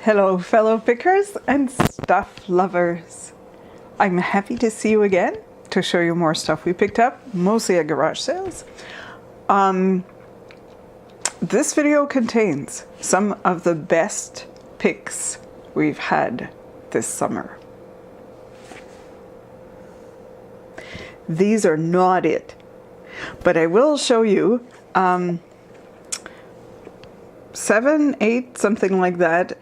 Hello, fellow pickers and stuff lovers. I'm happy to see you again to show you more stuff we picked up, mostly at garage sales. This video contains some of the best picks we've had this summer. These are not it, but I will show you 7, 8, something like that,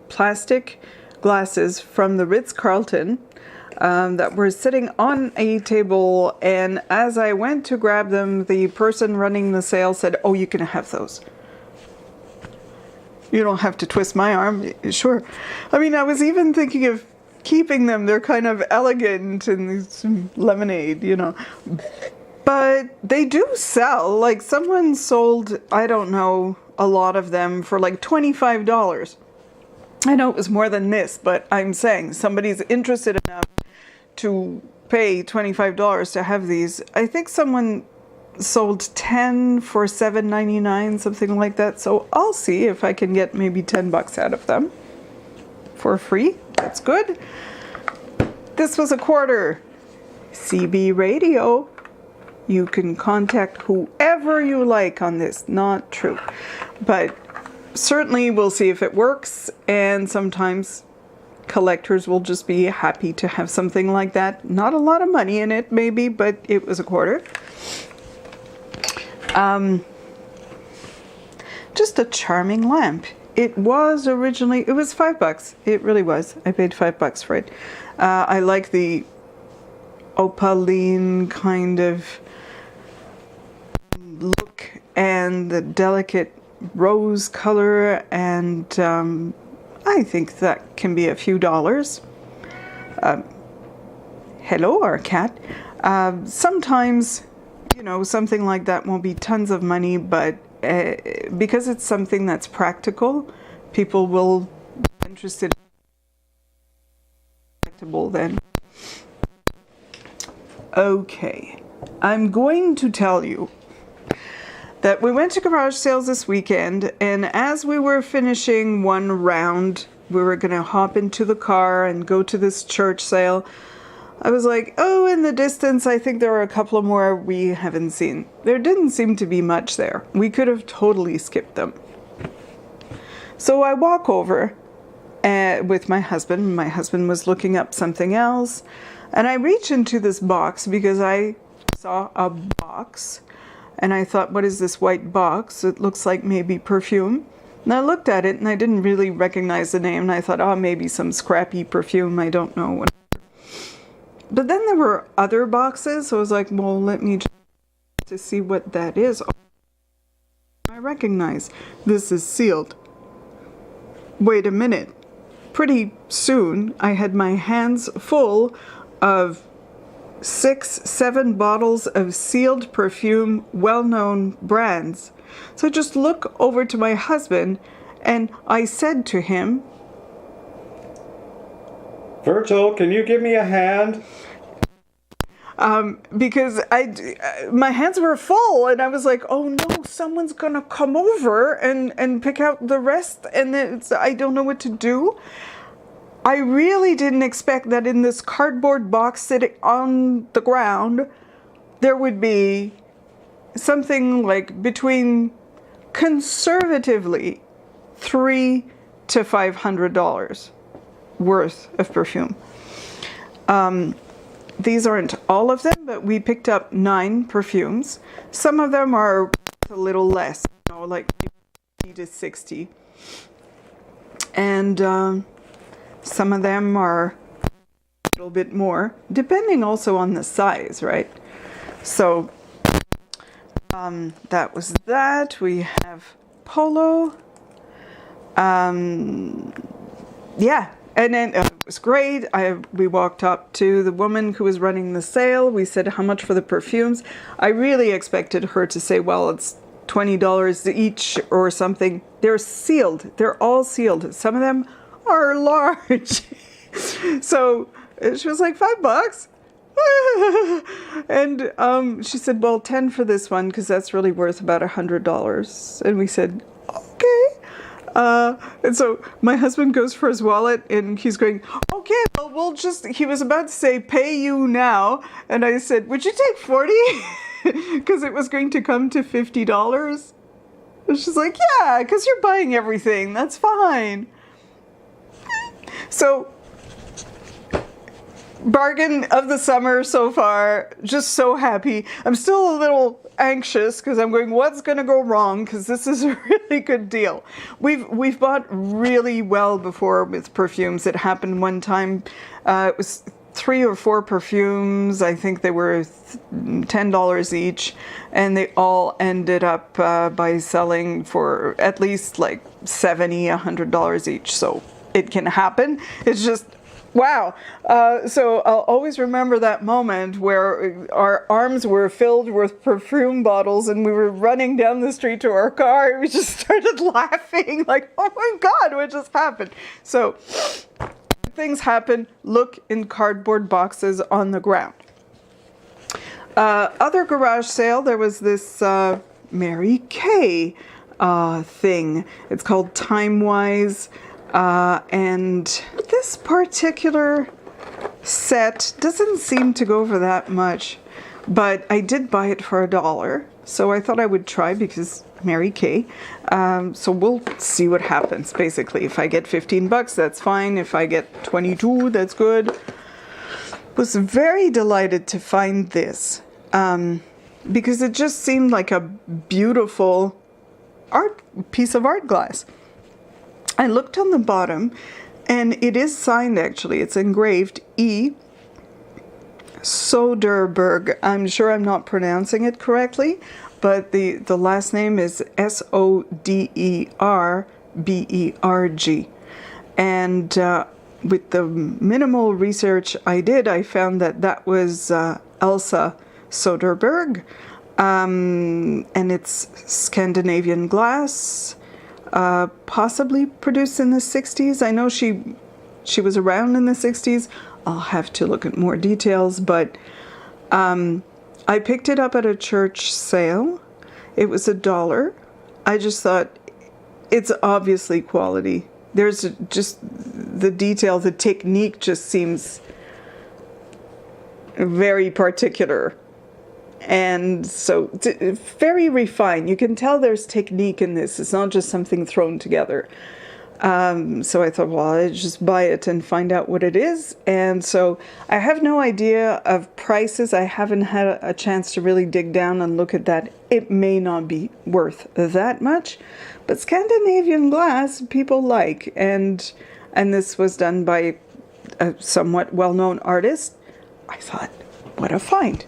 plastic glasses from the Ritz-Carlton that were sitting on a table, and as I went to grab them, the person running the sale said, "Oh, you can have those. You don't have to twist my arm." Sure. I mean, I was even thinking of keeping them. They're kind of elegant and some lemonade, you know. But they do sell. Like, someone sold, I don't know, a lot of them for like $25. I know it was more than this, but I'm saying somebody's interested enough to pay $25 to have these. I think someone sold 10 for $7.99, something like that. So I'll see if I can get maybe 10 bucks out of them for free. That's good. This was a quarter. CB radio. You can contact whoever you like on this. Not true. But certainly we'll see if it works. And sometimes collectors will just be happy to have something like that. Not a lot of money in it, maybe, but it was a quarter. Just a charming lamp. It was originally, it was $5. It really was. I paid $5 for it. I like the opaline kind of look and the delicate rose color, and I think that can be a few dollars. Hello, our cat. Sometimes, you know, something like that won't be tons of money, but because it's something that's practical, people will be interested in collectible then. Okay, I'm going to tell you that we went to garage sales this weekend, and as we were finishing one round, we were going to hop into the car and go to this church sale. I was like, oh, in the distance, I think there are a couple of more we haven't seen. There didn't seem to be much there. We could have totally skipped them. So I walk over with my husband. My husband was looking up something else. And I reach into this box because I saw a box. And I thought, what is this white box? It looks like maybe perfume. And I looked at it and I didn't really recognize the name. And I thought, oh, maybe some scrappy perfume. I don't know. But then there were other boxes, so I was like, well, let me check to see what that is. I recognize this is sealed. Wait a minute. Pretty soon, I had my hands full of 6, 7 bottles of sealed perfume, well-known brands. So I just look over to my husband, and I said to him, Virgil, can you give me a hand? Because my hands were full, and I was like, oh no, someone's gonna come over and pick out the rest, and I don't know what to do. I really didn't expect that in this cardboard box sitting on the ground, there would be something like between conservatively $300 to $500 worth of perfume. These aren't all of them, but we picked up 9 perfumes. Some of them are a little less, you know, like 50 to 60. And some of them are a little bit more, depending also on the size, right? So that was that. We have Polo. Yeah. And then it was great. We walked up to the woman who was running the sale. We said, how much for the perfumes? I really expected her to say, well, it's $20 each or something. They're sealed. They're all sealed. Some of them are large. So she was like, $5. And she said, well, 10 for this one, because that's really worth about $100. And we said, okay. And so my husband goes for his wallet and he's going, okay, well, he was about to say, pay you now. And I said, would you take 40? Because it was going to come to $50. And she's like, yeah, because you're buying everything. That's fine. So, bargain of the summer so far. Just so happy. I'm still a little anxious because I'm going, what's going to go wrong? Because this is a really good deal. We've bought really well before with perfumes. It happened one time. It was 3 or 4 perfumes. I think they were $10 each, and they all ended up by selling for at least like $70, $100 each. So it can happen. It's just wow. So I'll always remember that moment where our arms were filled with perfume bottles and we were running down the street to our car. And we just started laughing like, oh my God, what just happened? So things happen. Look in cardboard boxes on the ground. Other garage sale, there was this Mary Kay thing. It's called Time Wise. And this particular set doesn't seem to go for that much, but I did buy it for $1. So I thought I would try because Mary Kay. So we'll see what happens. Basically, if I get $15, that's fine. If I get 22, that's good. Was very delighted to find this because it just seemed like a beautiful piece of art glass. I looked on the bottom, and it is signed actually. It's engraved E. Soderberg. I'm sure I'm not pronouncing it correctly, but the last name is Soderberg. And with the minimal research I did, I found that was Elsa Soderberg, and it's Scandinavian glass. Possibly produced in the 60s. I know she was around in the 60s. I'll have to look at more details, but I picked it up at a church sale. It was $1. I just thought it's obviously quality. There's just the detail, the technique just seems very particular. And so very refined. You can tell there's technique in this. It's not just something thrown together. So I thought, well, I'll just buy it and find out what it is. And so I have no idea of prices. I haven't had a chance to really dig down and look at that. It may not be worth that much, but Scandinavian glass people like. And this was done by a somewhat well-known artist. I thought, what a find.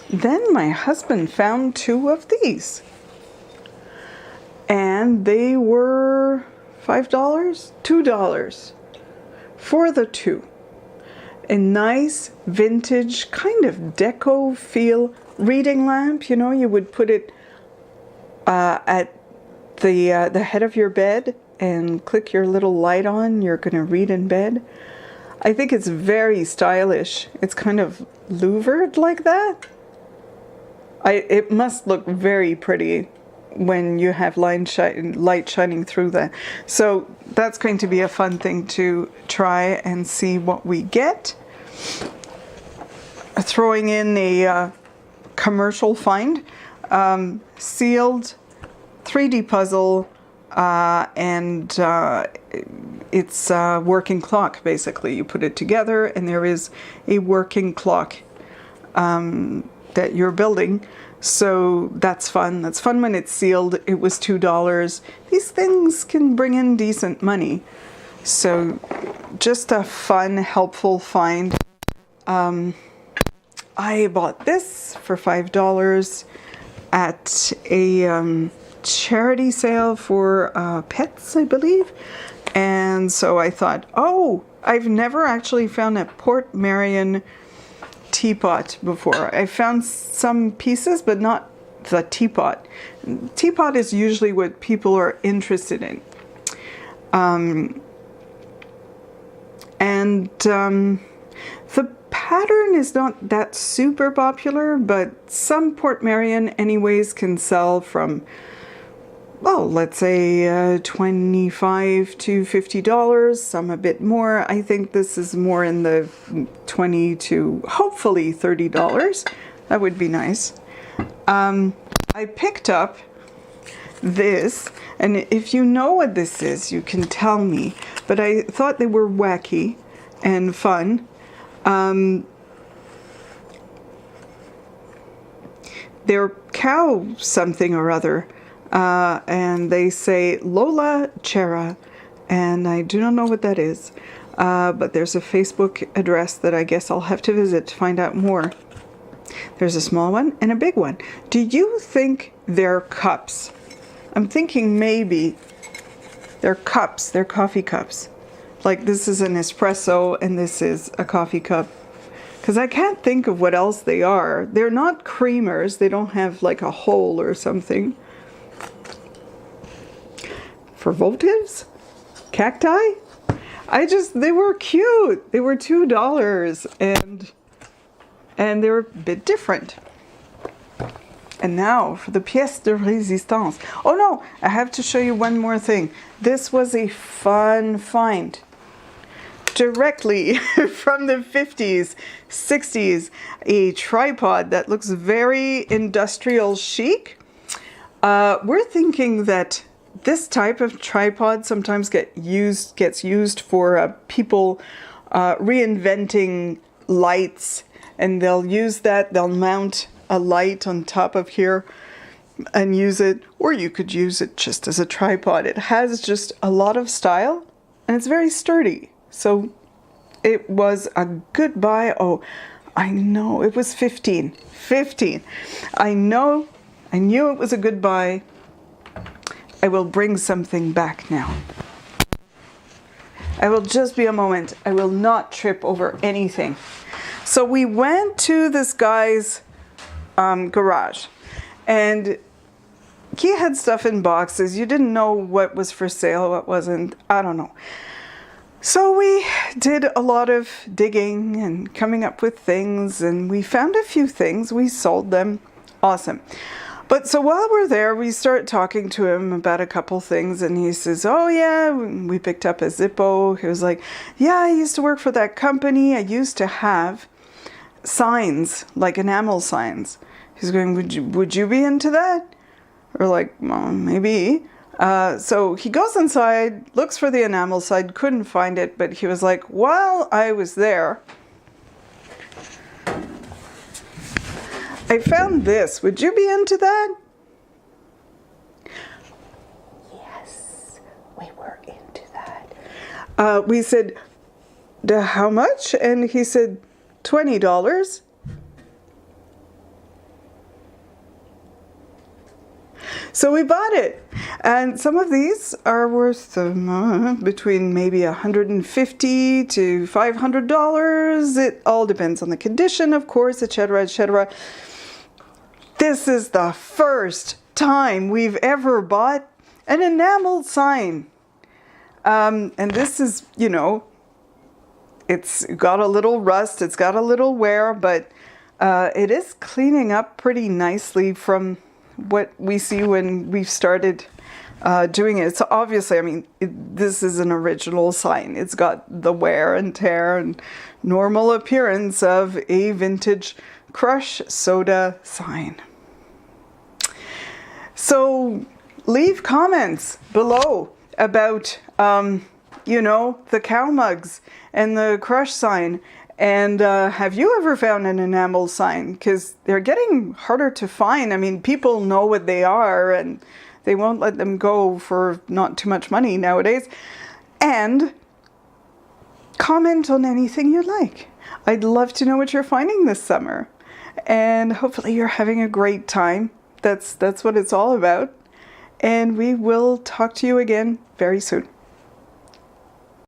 Then my husband found 2 of these. And they were $5, $2 for the 2. A nice vintage kind of deco feel reading lamp. You know, you would put it at the head of your bed and click your little light on. You're going to read in bed. I think it's very stylish. It's kind of louvered like that. It must look very pretty when you have light shining through that. So that's going to be a fun thing to try and see what we get. Throwing in a commercial find, sealed 3D puzzle, and it's a working clock basically. You put it together and there is a working clock that you're building. So that's fun. That's fun when it's sealed. It was $2. These things can bring in decent money. So just a fun, helpful find. I bought this for $5 at a charity sale for pets, I believe. And so I thought, oh, I've never actually found a Port Marion teapot before. I found some pieces, but not the teapot. Teapot is usually what people are interested in. The pattern is not that super popular, but some Portmeirion anyways can sell from, well, let's say $25 to $50, some a bit more. I think this is more in the $20 to hopefully $30. That would be nice. I picked up this, and if you know what this is, you can tell me, but I thought they were wacky and fun. They're cow something or other, and they say Lola Chera, and I do not know what that is, but there's a Facebook address that I guess I'll have to visit to find out more. There's a small one and a big one. Do you think they're cups? I'm thinking maybe they're cups, they're coffee cups. Like this is an espresso and this is a coffee cup. Because I can't think of what else they are. They're not creamers. They don't have like a hole or something. For votives? Cacti? They were cute. They were $2 and they're a bit different. And now for the pièce de résistance. Oh no, I have to show you one more thing. This was a fun find. Directly from the 50s, 60s, a tripod that looks very industrial chic. We're thinking that this type of tripod sometimes gets used for people reinventing lights, and they'll use that, they'll mount a light on top of here and use it, or you could use it just as a tripod. It has just a lot of style and it's very sturdy. So it was a good buy. Oh, I know it was 15. I knew it was a good buy. I will bring something back now. I will just be a moment. I will not trip over anything. So we went to this guy's garage, and he had stuff in boxes. You didn't know what was for sale, what wasn't. I don't know. So we did a lot of digging and coming up with things, and we found a few things. We sold them. Awesome. But so while we're there, we start talking to him about a couple things, and he says, oh yeah, we picked up a Zippo. He was like, yeah, I used to work for that company. I used to have signs, like enamel signs. He's going, would you be into that? Or like, well, maybe. So he goes inside, looks for the enamel sign, couldn't find it, but he was like, while I was there, I found this. Would you be into that? Yes, we were into that. We said, how much? And he said, $20. So we bought it. And some of these are worth between maybe $150 to $500. It all depends on the condition, of course, etc., etc. This is the first time we've ever bought an enamel sign. And this is, you know, it's got a little rust, it's got a little wear, but it is cleaning up pretty nicely from what we see when we've started doing it. So obviously, I mean, this is an original sign. It's got the wear and tear and normal appearance of a vintage crush soda sign. So leave comments below about, you know, the cow mugs and the crush sign. And have you ever found an enamel sign? Because they're getting harder to find. I mean, people know what they are and they won't let them go for not too much money nowadays. And comment on anything you like. I'd love to know what you're finding this summer. And hopefully you're having a great time. That's what it's all about. And we will talk to you again very soon.